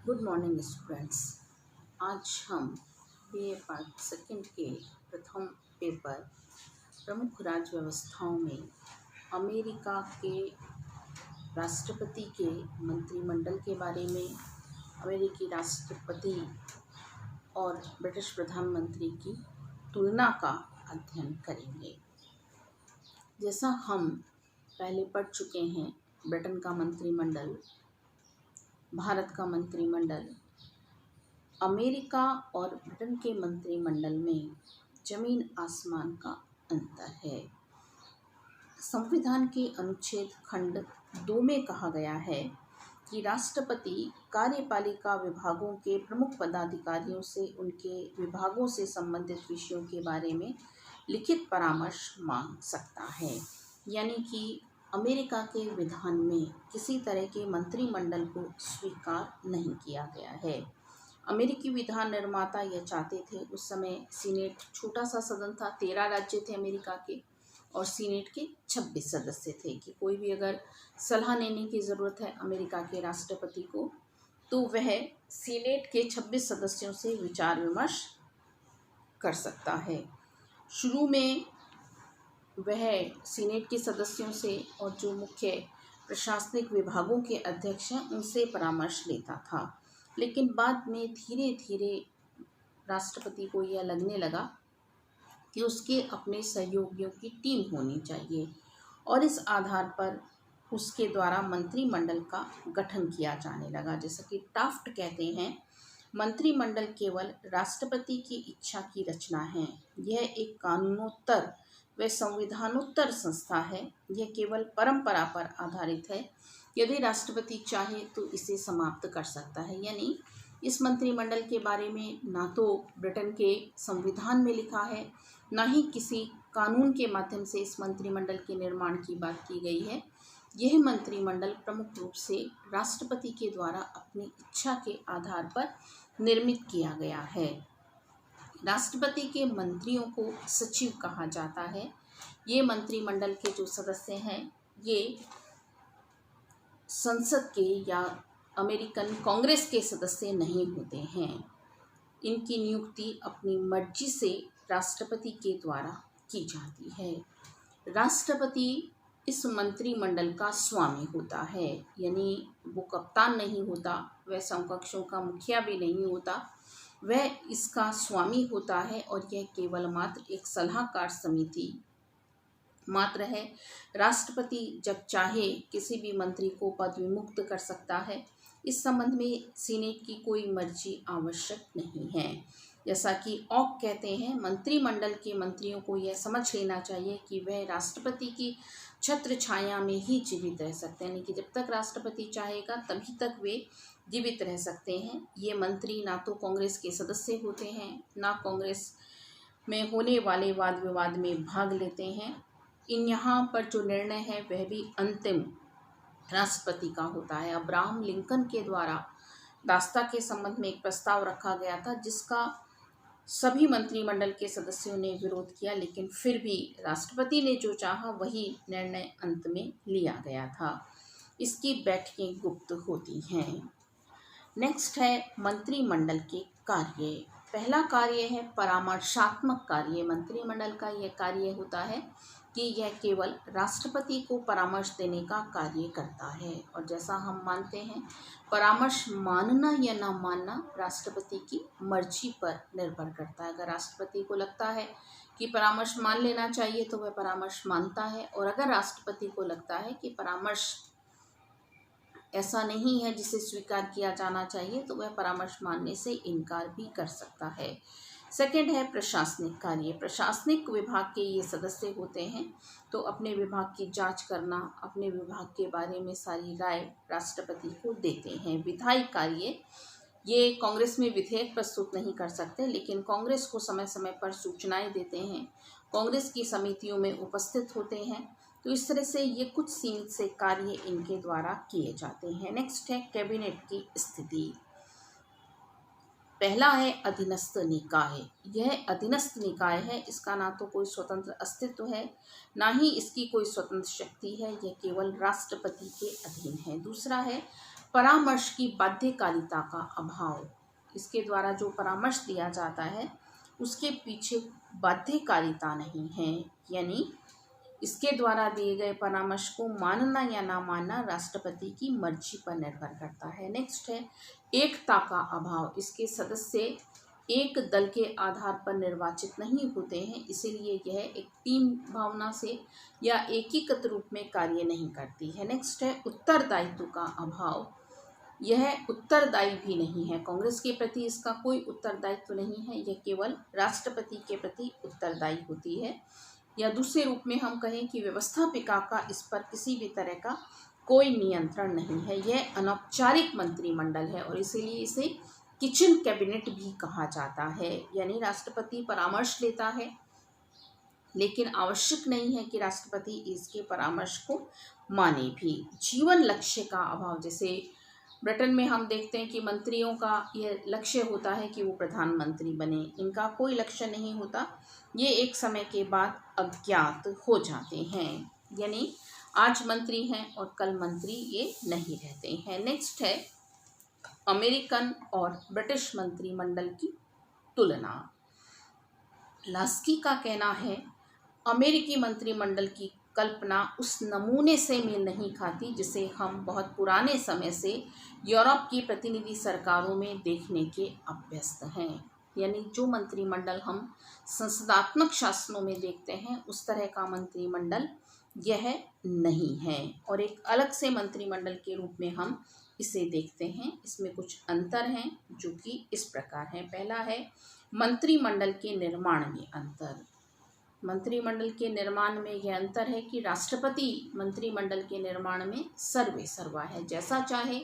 Good morning students. आज हम BA part second के प्रथम पेपर प्रमुख राज्य व्यवस्थाओं में अमेरिका के राष्ट्रपति के मंत्रिमंडल के बारे में, अमेरिकी राष्ट्रपति और ब्रिटिश प्रधानमंत्री की तुलना का अध्ययन करेंगे। जैसा हम पहले पढ़ चुके हैं, ब्रिटेन का मंत्रिमंडल, भारत का मंत्रिमंडल, अमेरिका और ब्रिटेन के मंत्रिमंडल में जमीन आसमान का अंतर है। संविधान के अनुच्छेद खंड 2 में कहा गया है कि राष्ट्रपति कार्यपालिका विभागों के प्रमुख पदाधिकारियों से उनके विभागों से संबंधित विषयों के बारे में लिखित परामर्श मांग सकता है। यानी कि अमेरिका के विधान में किसी तरह के मंत्रिमंडल को स्वीकार नहीं किया गया है। अमेरिकी विधान निर्माता यह चाहते थे, उस समय सीनेट छोटा सा सदन था, 13 राज्य थे अमेरिका के और सीनेट के 26 सदस्य थे, कि कोई भी अगर सलाह लेने की ज़रूरत है अमेरिका के राष्ट्रपति को तो वह सीनेट के 26 सदस्यों से विचार विमर्श कर सकता है। शुरू में वह सीनेट के सदस्यों से और जो मुख्य प्रशासनिक विभागों के अध्यक्ष हैं उनसे परामर्श लेता था, लेकिन बाद में धीरे धीरे राष्ट्रपति को यह लगने लगा कि उसके अपने सहयोगियों की टीम होनी चाहिए और इस आधार पर उसके द्वारा मंत्रिमंडल का गठन किया जाने लगा। जैसा कि टाफ्ट कहते हैं, मंत्रिमंडल केवल राष्ट्रपति की इच्छा की रचना है। यह एक कानूनोत्तर व संविधानोत्तर संस्था है। यह केवल परंपरा पर आधारित है। यदि राष्ट्रपति चाहे तो इसे समाप्त कर सकता है। यानी इस मंत्रिमंडल के बारे में ना तो ब्रिटेन के संविधान में लिखा है, ना ही किसी कानून के माध्यम से इस मंत्रिमंडल के निर्माण की बात की गई है। यह मंत्रिमंडल प्रमुख रूप से राष्ट्रपति के द्वारा अपनी इच्छा के आधार पर निर्मित किया गया है। राष्ट्रपति के मंत्रियों को सचिव कहा जाता है। ये मंत्रिमंडल के जो सदस्य हैं ये संसद के या अमेरिकन कांग्रेस के सदस्य नहीं होते हैं। इनकी नियुक्ति अपनी मर्जी से राष्ट्रपति के द्वारा की जाती है। राष्ट्रपति इस मंत्रिमंडल का स्वामी होता है, यानी वो कप्तान नहीं होता, वह समकक्षों का मुखिया भी नहीं होता, वह इसका स्वामी होता है और यह केवल मात्र एक सलाहकार समिति मात्र है। राष्ट्रपति जब चाहे किसी भी मंत्री को पद विमुक्त कर सकता है। इस संबंध में सीनेट की कोई मर्जी आवश्यक नहीं है। जैसा कि ऑक कहते हैं, मंत्रिमंडल के मंत्रियों को यह समझ लेना चाहिए कि वह राष्ट्रपति की छत्र छाया में ही जीवित रह सकते हैं, यानी कि जब तक राष्ट्रपति चाहेगा तभी तक वे जीवित रह सकते हैं। ये मंत्री ना तो कांग्रेस के सदस्य होते हैं, ना कांग्रेस में होने वाले वाद विवाद में भाग लेते हैं। यहाँ पर जो निर्णय है वह भी अंतिम राष्ट्रपति का होता है। अब्राहम लिंकन के द्वारा दास्ता के संबंध में एक प्रस्ताव रखा गया था, जिसका सभी मंत्रिमंडल के सदस्यों ने विरोध किया, लेकिन फिर भी राष्ट्रपति ने जो चाहा वही निर्णय अंत में लिया गया था। इसकी बैठकें गुप्त होती हैं। नेक्स्ट है मंत्रिमंडल के कार्य। पहला कार्य है परामर्शात्मक कार्य। मंत्रिमंडल का यह कार्य होता है कि यह केवल राष्ट्रपति को परामर्श देने का कार्य करता है, और जैसा हम मानते हैं परामर्श मानना या ना मानना राष्ट्रपति की मर्जी पर निर्भर करता है। अगर राष्ट्रपति को लगता है कि परामर्श मान लेना चाहिए तो वह परामर्श मानता है, और अगर राष्ट्रपति को लगता है कि परामर्श ऐसा नहीं है जिसे स्वीकार किया जाना चाहिए तो वह परामर्श मानने से इनकार भी कर सकता है। सेकंड है प्रशासनिक कार्य। प्रशासनिक विभाग के ये सदस्य होते हैं, तो अपने विभाग की जांच करना, अपने विभाग के बारे में सारी राय राष्ट्रपति को देते हैं। विधायी कार्य, ये कांग्रेस में विधेयक प्रस्तुत नहीं कर सकते, लेकिन कांग्रेस को समय समय पर सूचनाएं देते हैं, कांग्रेस की समितियों में उपस्थित होते हैं। तो इस तरह से ये कुछ सीमित से कार्य इनके द्वारा किए जाते हैं। नेक्स्ट है कैबिनेट की स्थिति। पहला है अधीनस्थ निकाय। यह अधीनस्थ निकाय है, इसका ना तो कोई स्वतंत्र अस्तित्व है, ना ही इसकी कोई स्वतंत्र शक्ति है, यह केवल राष्ट्रपति के अधीन है। दूसरा है परामर्श की बाध्यकारिता का अभाव, इसके द्वारा जो परामर्श दिया जाता है उसके पीछे बाध्यकारिता नहीं है, यानी इसके द्वारा दिए गए परामर्श को मानना या ना मानना राष्ट्रपति की मर्जी पर निर्भर करता है। नेक्स्ट है एकता का अभाव, इसके सदस्य एक दल के आधार पर निर्वाचित नहीं होते हैं, इसीलिए यह एक टीम भावना से या एकीकृत रूप में कार्य नहीं करती है। नेक्स्ट है उत्तरदायित्व का अभाव, यह उत्तरदायी भी नहीं है, कांग्रेस के प्रति इसका कोई उत्तरदायित्व नहीं है, यह केवल राष्ट्रपति के प्रति उत्तरदायी होती है। या दूसरे रूप में हम कहें कि व्यवस्थापिका का इस पर किसी भी तरह का कोई नियंत्रण नहीं है, यह अनौपचारिक मंत्रिमंडल है और इसीलिए इसे किचन कैबिनेट भी कहा जाता है। यानी राष्ट्रपति परामर्श लेता है लेकिन आवश्यक नहीं है कि राष्ट्रपति इसके परामर्श को माने भी। जीवन लक्ष्य का अभाव, जैसे ब्रिटेन में हम देखते हैं कि मंत्रियों का यह लक्ष्य होता है कि वो प्रधानमंत्री बने, इनका कोई लक्ष्य नहीं होता, ये एक समय के बाद अज्ञात हो जाते हैं, यानी आज मंत्री हैं और कल मंत्री ये नहीं रहते हैं। नेक्स्ट है अमेरिकन और ब्रिटिश मंत्रिमंडल की तुलना। लास्की का कहना है अमेरिकी मंत्रिमंडल की कल्पना उस नमूने से मेल नहीं खाती जिसे हम बहुत पुराने समय से यूरोप की प्रतिनिधि सरकारों में देखने के अभ्यस्त हैं। यानी जो मंत्रिमंडल हम संसदात्मक शासनों में देखते हैं उस तरह का मंत्रिमंडल यह नहीं है और एक अलग से मंत्रिमंडल के रूप में हम इसे देखते हैं। इसमें कुछ अंतर हैं जो कि इस प्रकार हैं। पहला है मंत्रिमंडल के निर्माण में अंतर। मंत्रिमंडल के निर्माण में यह अंतर है कि राष्ट्रपति मंत्रिमंडल के निर्माण में सर्वे सर्वा है, जैसा चाहे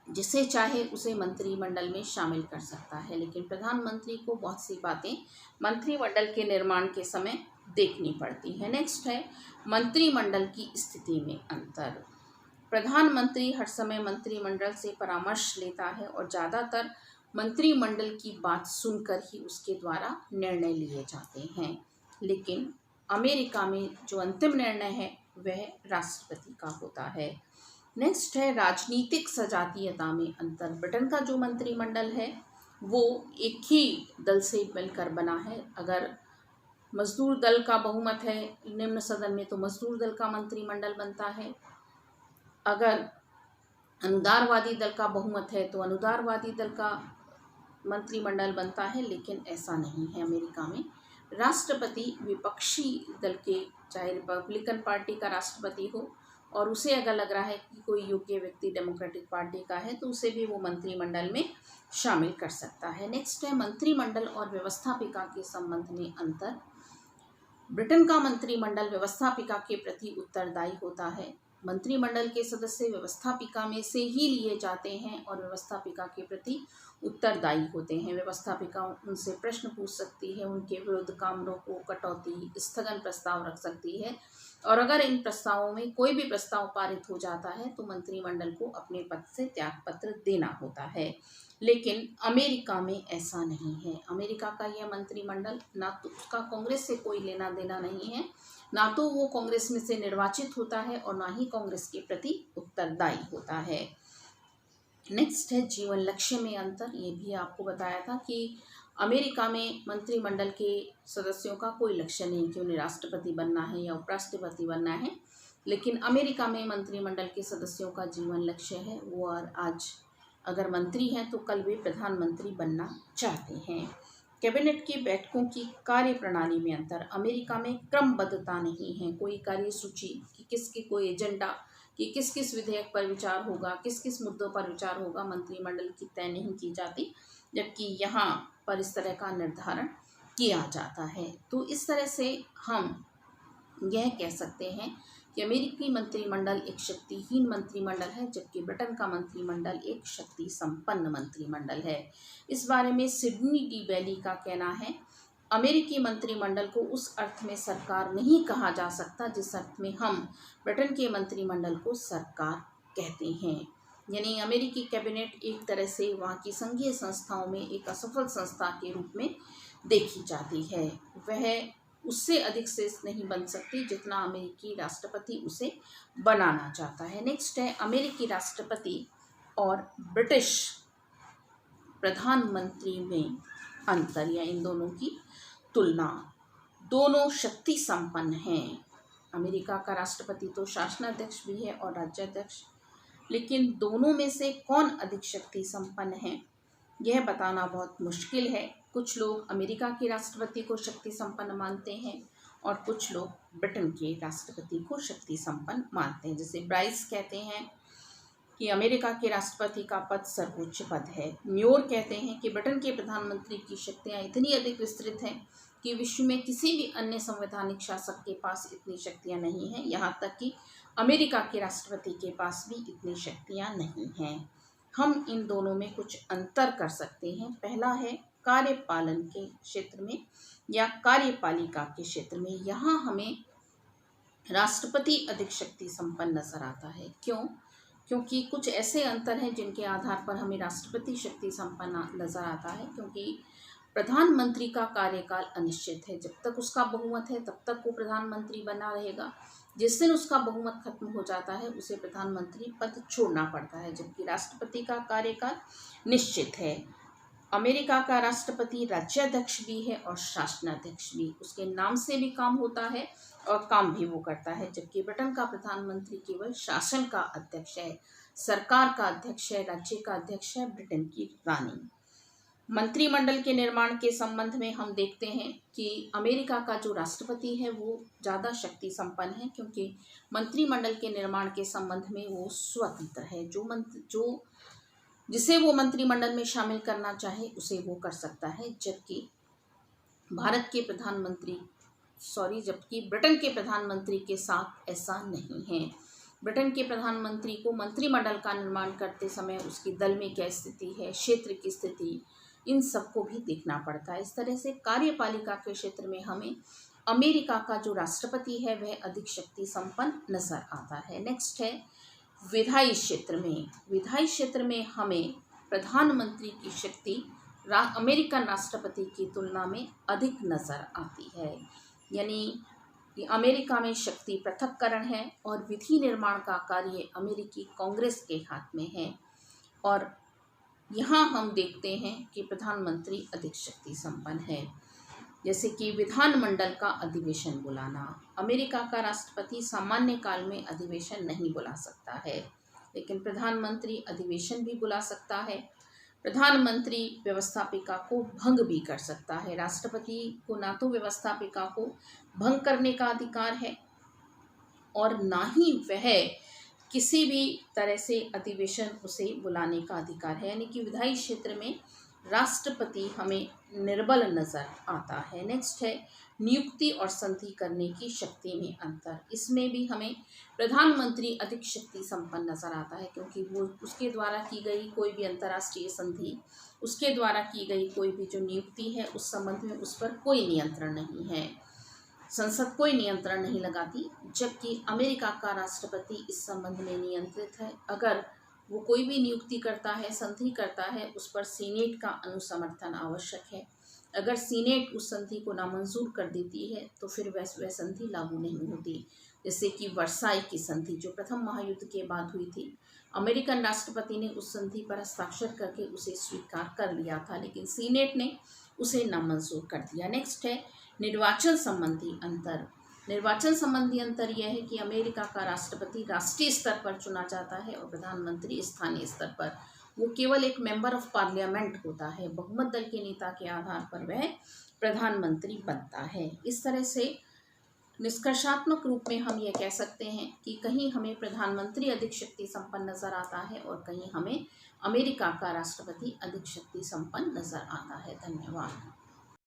जिसे चाहे उसे मंत्रिमंडल में शामिल कर सकता है, लेकिन प्रधानमंत्री को बहुत सी बातें मंत्रिमंडल के निर्माण के समय देखनी पड़ती है। नेक्स्ट है मंत्रिमंडल की स्थिति में अंतर। प्रधानमंत्री हर समय मंत्रिमंडल से परामर्श लेता है और ज़्यादातर मंत्रिमंडल की बात सुनकर ही उसके द्वारा निर्णय लिए जाते हैं, लेकिन अमेरिका में जो अंतिम निर्णय है वह राष्ट्रपति का होता है। नेक्स्ट है राजनीतिक सजातीयता में अंतर। ब्रिटेन का जो मंत्रिमंडल है वो एक ही दल से मिलकर बना है। अगर मजदूर दल का बहुमत है निम्न सदन में तो मजदूर दल का मंत्रिमंडल बनता है, अगर अनुदारवादी दल का बहुमत है तो अनुदारवादी दल का मंत्रिमंडल बनता है, लेकिन ऐसा नहीं है अमेरिका में। राष्ट्रपति विपक्षी दल के, चाहे रिपब्लिकन पार्टी का राष्ट्रपति हो और उसे अगर लग रहा है कि कोई योग्य व्यक्ति डेमोक्रेटिक पार्टी का है तो उसे भी वो मंत्रिमंडल में शामिल कर सकता है। नेक्स्ट है मंत्रिमंडल और व्यवस्थापिका के संबंध में अंतर। ब्रिटेन का मंत्रिमंडल व्यवस्थापिका के प्रति उत्तरदायी होता है। मंत्रिमंडल के सदस्य व्यवस्थापिका में से ही लिए जाते हैं और व्यवस्थापिका के प्रति उत्तरदायी होते हैं। व्यवस्थापिका उनसे प्रश्न पूछ सकती है, उनके विरुद्ध कामों को कटौती, स्थगन प्रस्ताव रख सकती है और अगर इन प्रस्तावों में कोई भी प्रस्ताव पारित हो जाता है तो मंत्रिमंडल को अपने पद से त्यागपत्र देना होता है, लेकिन अमेरिका में ऐसा नहीं है। अमेरिका का यह मंत्रिमंडल ना तो उसका कांग्रेस से कोई लेना देना नहीं है, ना तो वो कांग्रेस में से निर्वाचित होता है और ना ही कांग्रेस के प्रति उत्तरदायी होता है। नेक्स्ट है जीवन लक्ष्य में अंतर। ये भी आपको बताया था कि अमेरिका में मंत्रिमंडल के सदस्यों का कोई लक्ष्य नहीं कि उन्हें राष्ट्रपति बनना है या उपराष्ट्रपति बनना है, लेकिन अमेरिका में मंत्रिमंडल के सदस्यों का जीवन लक्ष्य है वो और आज अगर मंत्री हैं तो कल वे प्रधानमंत्री बनना चाहते हैं। कैबिनेट की बैठकों की कार्य प्रणाली में अंतर। अमेरिका में क्रमबद्धता नहीं है, कोई कार्यसूची कि किसकी कोई एजेंडा कि किस किस विधेयक पर विचार होगा, किस किस मुद्दों पर विचार होगा मंत्रिमंडल की तय नहीं की जाती, जबकि यहाँ पर इस तरह का निर्धारण किया जाता है। तो इस तरह से हम यह कह सकते हैं कि अमेरिकी मंत्रिमंडल एक शक्तिहीन मंत्रिमंडल है, जबकि ब्रिटेन का मंत्रिमंडल एक शक्ति संपन्न मंत्रिमंडल है। इस बारे में सिडनी डी बैली का कहना है अमेरिकी मंत्रिमंडल को उस अर्थ में सरकार नहीं कहा जा सकता जिस अर्थ में हम ब्रिटेन के मंत्रिमंडल को सरकार कहते हैं। यानी अमेरिकी कैबिनेट एक तरह से वहाँ की संघीय संस्थाओं में एक असफल संस्था के रूप में देखी जाती है। वह उससे अधिक श्रेष्ठ नहीं बन सकती जितना अमेरिकी राष्ट्रपति उसे बनाना चाहता है। नेक्स्ट है अमेरिकी राष्ट्रपति और ब्रिटिश प्रधानमंत्री में अंतर या इन दोनों की तुलना। दोनों शक्ति संपन्न हैं। अमेरिका का राष्ट्रपति तो शासनाध्यक्ष भी है और राज्याध्यक्ष, लेकिन दोनों में से कौन अधिक शक्ति संपन्न है यह बताना बहुत मुश्किल है। कुछ लोग अमेरिका के राष्ट्रपति को शक्ति संपन्न मानते हैं और कुछ लोग ब्रिटेन के राष्ट्रपति को शक्ति संपन्न मानते हैं। जैसे ब्राइस कहते हैं कि अमेरिका के राष्ट्रपति का पद सर्वोच्च पद है। म्योर कहते हैं कि ब्रिटेन के प्रधानमंत्री की शक्तियाँ इतनी अधिक विस्तृत हैं कि विश्व में किसी भी अन्य संवैधानिक शासक के पास इतनी शक्तियाँ नहीं हैं, यहाँ तक कि अमेरिका के राष्ट्रपति के पास भी इतनी शक्तियाँ नहीं हैं। हम इन दोनों में कुछ अंतर कर सकते हैं। पहला है कार्यपालन के क्षेत्र में या कार्यपालिका के क्षेत्र में। यहाँ हमें राष्ट्रपति अधिक शक्ति संपन्न नजर आता है। क्यों? क्योंकि कुछ ऐसे अंतर हैं जिनके आधार पर हमें राष्ट्रपति शक्ति संपन्न नजर आता है। क्योंकि प्रधानमंत्री का कार्यकाल अनिश्चित है, जब तक उसका बहुमत है तब तक वो प्रधानमंत्री बना रहेगा। जिस दिन उसका बहुमत खत्म हो जाता है उसे प्रधानमंत्री पद छोड़ना पड़ता है, जबकि राष्ट्रपति का कार्यकाल निश्चित है। अमेरिका का राष्ट्रपति राज्याध्यक्ष भी है और शासनाध्यक्ष भी, उसके नाम से भी काम होता है और काम भी वो करता है। जबकि ब्रिटेन का प्रधानमंत्री केवल शासन का अध्यक्ष है, सरकार का अध्यक्ष है, राज्य का अध्यक्ष है ब्रिटेन की रानी। मंत्रिमंडल के निर्माण के संबंध में हम देखते हैं कि अमेरिका का जो राष्ट्रपति है वो ज़्यादा शक्ति संपन्न है, क्योंकि मंत्रिमंडल के निर्माण के संबंध में वो स्वतंत्र है। जिसे वो मंत्रिमंडल में शामिल करना चाहे उसे वो कर सकता है। जबकि ब्रिटेन के प्रधानमंत्री के साथ ऐसा नहीं है। ब्रिटेन के प्रधानमंत्री को मंत्रिमंडल का निर्माण करते समय उसकी दल में क्या स्थिति है, क्षेत्र की स्थिति, इन सबको भी देखना पड़ता है। इस तरह से कार्यपालिका के क्षेत्र में हमें अमेरिका का जो राष्ट्रपति है वह अधिक शक्ति संपन्न नजर आता है। नेक्स्ट है विधायी क्षेत्र में। विधायी क्षेत्र में हमें प्रधानमंत्री की शक्ति अमेरिकन राष्ट्रपति की तुलना में अधिक नजर आती है। यानी अमेरिका में शक्ति पृथक्करण है और विधि निर्माण का कार्य अमेरिकी कांग्रेस के हाथ में है। और यहाँ हम देखते हैं कि प्रधानमंत्री अधिक शक्ति संपन्न है। जैसे कि विधानमंडल का अधिवेशन बुलाना। अमेरिका का राष्ट्रपति सामान्य काल में अधिवेशन नहीं बुला सकता है, लेकिन प्रधानमंत्री अधिवेशन भी बुला सकता है। प्रधानमंत्री व्यवस्थापिका को भंग भी कर सकता है। राष्ट्रपति को ना तो व्यवस्थापिका को भंग करने का अधिकार है और ना ही वह किसी भी तरह से अधिवेशन उसे बुलाने का अधिकार है। यानी कि विधायी क्षेत्र में राष्ट्रपति हमें निर्बल नजर आता है। नेक्स्ट है नियुक्ति और संधि करने की शक्ति में अंतर। इसमें भी हमें प्रधानमंत्री अधिक शक्ति संपन्न नजर आता है, क्योंकि वो उसके द्वारा की गई कोई भी अंतर्राष्ट्रीय संधि, उसके द्वारा की गई कोई भी जो नियुक्ति है उस संबंध में उस पर कोई नियंत्रण नहीं है, संसद कोई नियंत्रण नहीं लगाती। जबकि अमेरिका का राष्ट्रपति इस संबंध में नियंत्रित है। अगर वो कोई भी नियुक्ति करता है, संधि करता है, उस पर सीनेट का अनुसमर्थन आवश्यक है। अगर सीनेट उस संधि को नामंजूर कर देती है तो फिर वह संधि लागू नहीं होती। जैसे कि वर्साई की संधि जो प्रथम महायुद्ध के बाद हुई थी, अमेरिकन राष्ट्रपति ने उस संधि पर हस्ताक्षर करके उसे स्वीकार कर लिया था, लेकिन सीनेट ने उसे नामंजूर कर दिया। नेक्स्ट है निर्वाचन संबंधी अंतर। निर्वाचन संबंधी अंतर यह है कि अमेरिका का राष्ट्रपति राष्ट्रीय स्तर पर चुना जाता है और प्रधानमंत्री स्थानीय स्तर पर। वो केवल एक मेंबर ऑफ पार्लियामेंट होता है। बहुमत दल के नेता के आधार पर वह प्रधानमंत्री बनता है। इस तरह से निष्कर्षात्मक रूप में हम ये कह सकते हैं कि कहीं हमें प्रधानमंत्री अधिक शक्ति संपन्न नजर आता है और कहीं हमें अमेरिका का राष्ट्रपति अधिक शक्ति संपन्न नजर आता है। धन्यवाद।